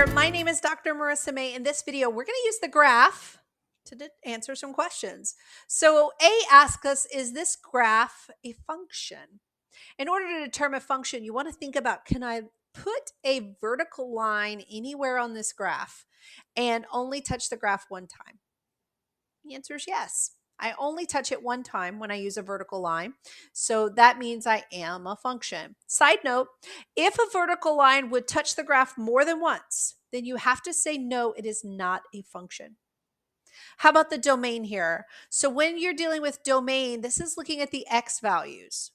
there, my name is Dr. Marissa May. In this video, we're going to use the graph to answer some questions. So A asks us, is this graph a function? In order to determine a function, you want to think about, can I put a vertical line anywhere on this graph and only touch the graph one time? The answer is yes. I only touch it one time when I use a vertical line. So that means I am a function. Side note, if a vertical line would touch the graph more than once, then you have to say no, it is not a function. How about the domain here? So when you're dealing with domain, this is looking at the x values.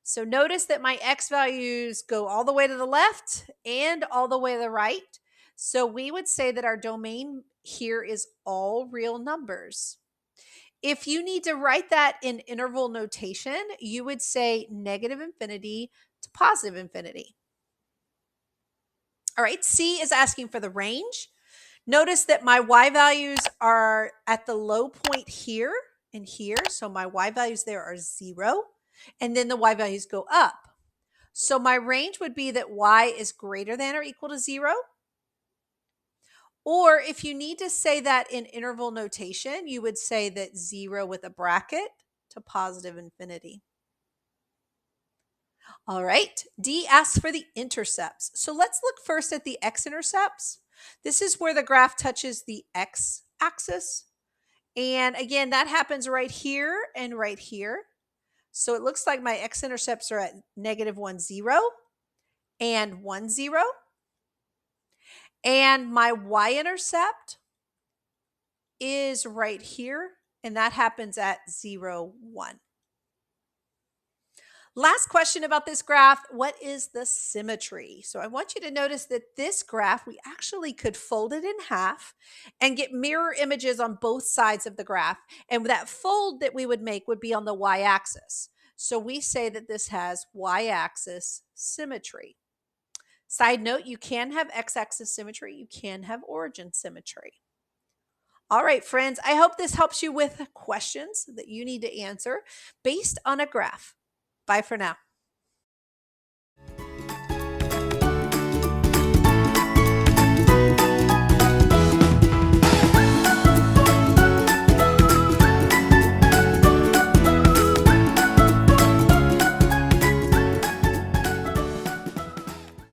So notice that my x values go all the way to the left and all the way to the right. So we would say that our domain here is all real numbers. If you need to write that in interval notation, you would say negative infinity to positive infinity. All right, C is asking for the range. Notice that my y values are at the low point here and here. So my y values there are 0, and then the y values go up. So my range would be that y is greater than or equal to 0. Or if you need to say that in interval notation, you would say that 0 with a bracket to positive infinity. All right, D asks for the intercepts. So let's look first at the x-intercepts. This is where the graph touches the x-axis. And again, that happens right here and right here. So it looks like my x-intercepts are at negative 1, 0 and 1, 0. And my y-intercept is right here, and that happens at 0, 1. Last question about this graph, what is the symmetry? So I want you to notice that this graph, we actually could fold it in half and get mirror images on both sides of the graph. And that fold that we would make would be on the y-axis. So we say that this has y-axis symmetry. Side note, you can have x-axis symmetry. You can have origin symmetry. All right, friends, I hope this helps you with questions that you need to answer based on a graph. Bye for now.